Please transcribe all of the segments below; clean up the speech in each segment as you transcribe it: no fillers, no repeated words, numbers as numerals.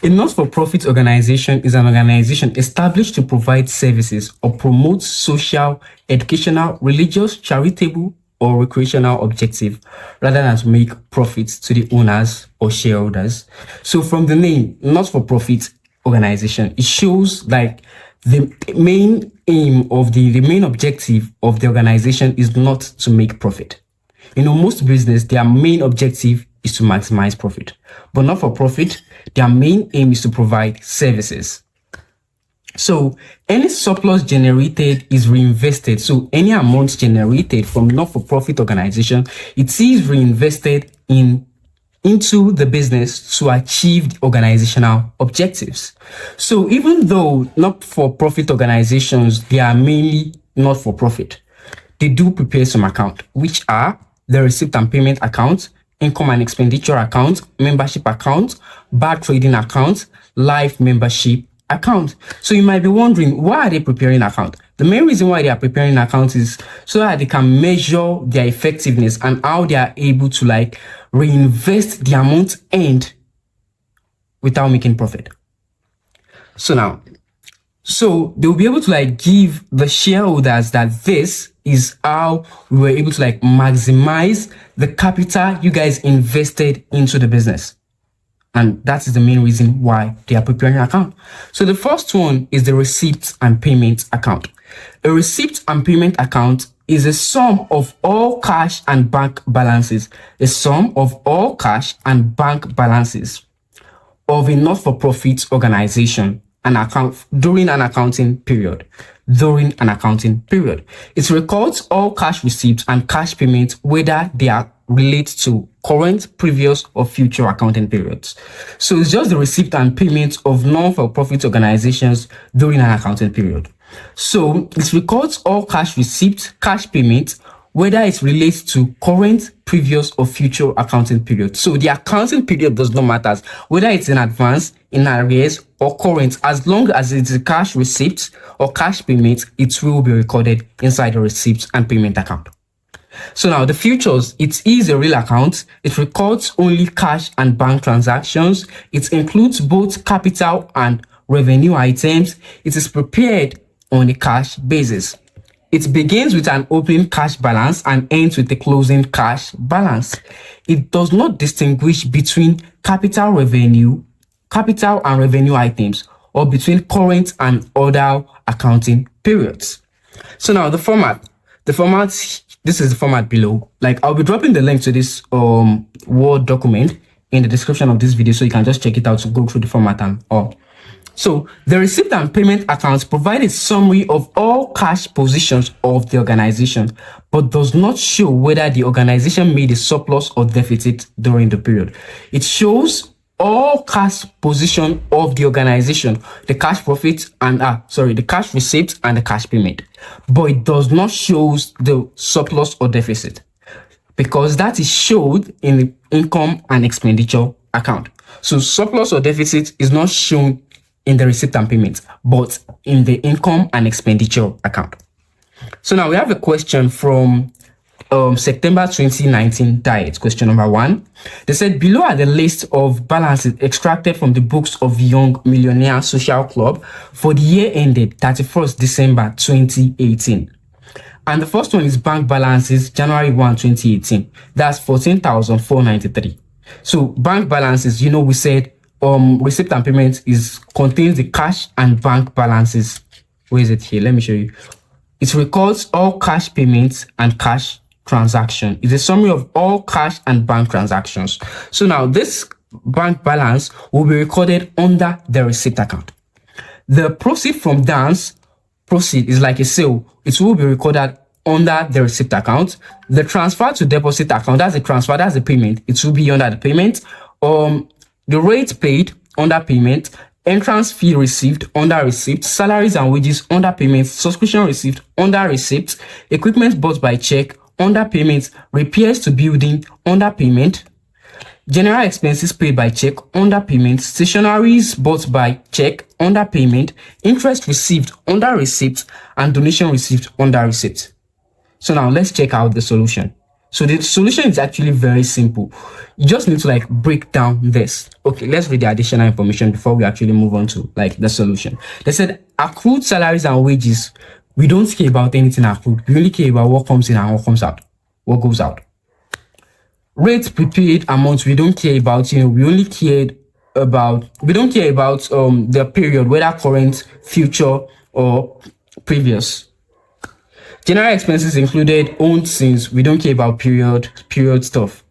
A not-for-profit organization is an organization established to provide services or promote social, educational, religious, charitable, or recreational objective rather than to make profits to the owners or shareholders. So from the name, not-for-profit organization, it shows like the main aim of the main objective of the organization is not to make profit. Most business, their main objective is to maximize profit, but not for profit. Their main aim is to provide services. So any surplus generated is reinvested. So any amount generated from not-for-profit organization, it is reinvested into the business to achieve the organizational objectives. So even though not-for-profit organizations, they are mainly not-for-profit, they do prepare some account, which are the receipt and payment account, income and expenditure account, membership account, bar trading account, life membership account. So you might be wondering, why are they preparing account? The main reason why they are preparing account is so that they can measure their effectiveness and how they are able to reinvest the amount earned without making profit. So they'll be able to give the shareholders that this is how we were able to maximize the capital you guys invested into the business. And that is the main reason why they are preparing an account. So the first one is the receipt and payment account. A receipt and payment account is a sum of all cash and bank balances. A sum of all cash and bank balances of a not-for-profit organization during an accounting period. It records all cash receipts and cash payments, whether they are related to current, previous, or future accounting periods. So it's just the receipt and payment of non-for-profit organizations during an accounting period. So it records all cash receipts, cash payments, whether it relates to current, previous, or future accounting period. So the accounting period does not matter, whether it's in advance, in arrears, or current. As long as it's a cash receipt or cash payment, it will be recorded inside the receipt and payment account. So now the futures, it is a real account. It records only cash and bank transactions. It includes both capital and revenue items. It is prepared on a cash basis. It begins with an opening cash balance and ends with a closing cash balance. It does not distinguish between capital and revenue items, or between current and other accounting periods. So now the format, this is the format below. I'll be dropping the link to this Word document in the description of this video, so you can just check it out to go through the format and all. So the receipt and payment accounts provide a summary of all cash positions of the organization, but does not show whether the organization made a surplus or deficit during the period. It shows all cash position of the organization, the cash profit and the cash receipt and the cash payment, but it does not show the surplus or deficit, because that is showed in the income and expenditure account. So surplus or deficit is not shown in the receipt and payment, but in the income and expenditure account. So now we have a question from September 2019 diet. Question number 1. They said, below are the list of balances extracted from the books of Young Millionaire Social Club for the year ended 31st December 2018. And the first one is bank balances January 1, 2018. That's 14,493. So bank balances, we said receipt and payment contains the cash and bank balances. Where is it here? Let me show you. It records all cash payments and cash transaction. It's a summary of all cash and bank transactions. So now this bank balance will be recorded under the receipt account. The proceed from dance proceed is like a sale. It will be recorded under the receipt account. The transfer to deposit account, that's a transfer, that's a payment. It will be under the payment. The rate paid under payment, entrance fee received under receipt, salaries and wages under payment, subscription received under receipt, equipment bought by check under payment, repairs to building under payment, general expenses paid by check under payment, stationaries bought by check under payment, interest received under receipt, and donation received under receipt. So now let's check out the solution. So the solution is actually very simple. You just need to like break down this. Okay, let's read the additional information before we actually move on to like the solution. They said accrued salaries and wages. We don't care about anything accrued. We only care about what comes in and what comes out, what goes out. Rates prepaid amounts, we don't care about, we only cared about, we don't care about the period, whether current, future, or previous. General expenses included owned sins, we don't care about period stuff.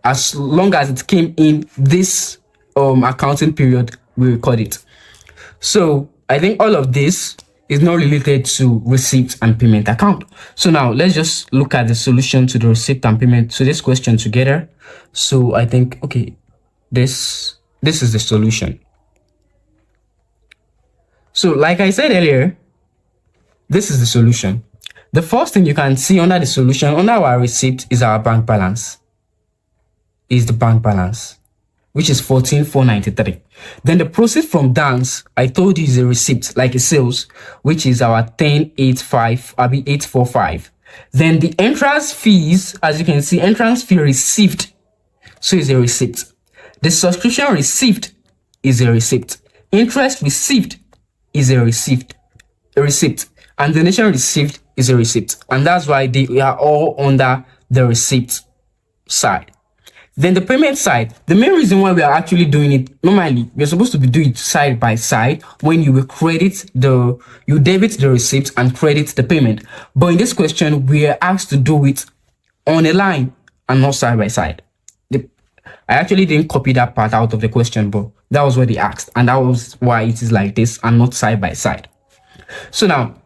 As long as it came in this accounting period, we record it. So I think all of this is not related to receipt and payment account. So now let's just look at the solution to the receipt and payment to this question together. So I think, okay, this is the solution. So like I said earlier, this is the solution. The first thing you can see under the solution, under our receipt, is our bank balance. Is the bank balance, which is 14,493. Then the proceeds from dance, I told you, is a receipt, like a sales, which is our 845. Then the entrance fees, as you can see, entrance fee received, so is a receipt. The subscription received is a receipt. Interest received is a receipt. And donation received is a receipt. And that's why they are all under the receipt side. Then the payment side, the main reason why we are actually doing it, normally we're supposed to be doing it side by side when you will debit the receipt and credit the payment. But in this question, we are asked to do it on a line and not side by side. I actually didn't copy that part out of the question, but that was what they asked. And that was why it is like this and not side by side. So now,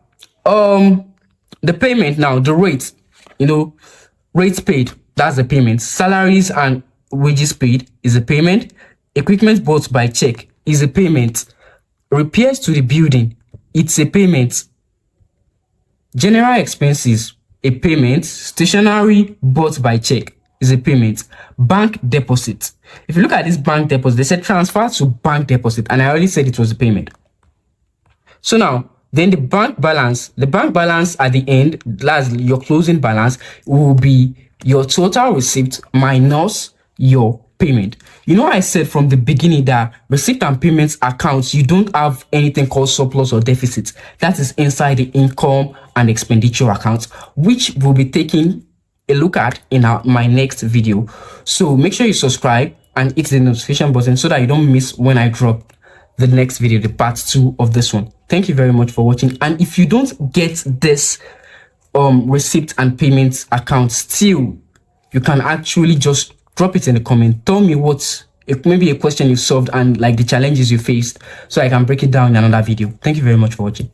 the payment now, the rate, rates paid, that's the payment. Salaries and wages paid is a payment. Equipment bought by check is a payment. Repairs to the building, it's a payment. General expenses, a payment. Stationery bought by check is a payment. Bank deposit. If you look at this bank deposit, they said transfer to bank deposit, and I already said it was a payment. So now, then the bank balance at the end, that's your closing balance, will be your total receipt minus your payment. I said from the beginning that receipt and payments accounts, you don't have anything called surplus or deficit. That is inside the income and expenditure accounts, which we'll be taking a look at in my next video. So make sure you subscribe and hit the notification button so that you don't miss when I drop the next video, the part 2 of this one. Thank you very much for watching. And if you don't get this receipt and payments account still, you can actually just drop it in the comment. Tell me maybe a question you solved and like the challenges you faced, so I can break it down in another video. Thank you very much for watching.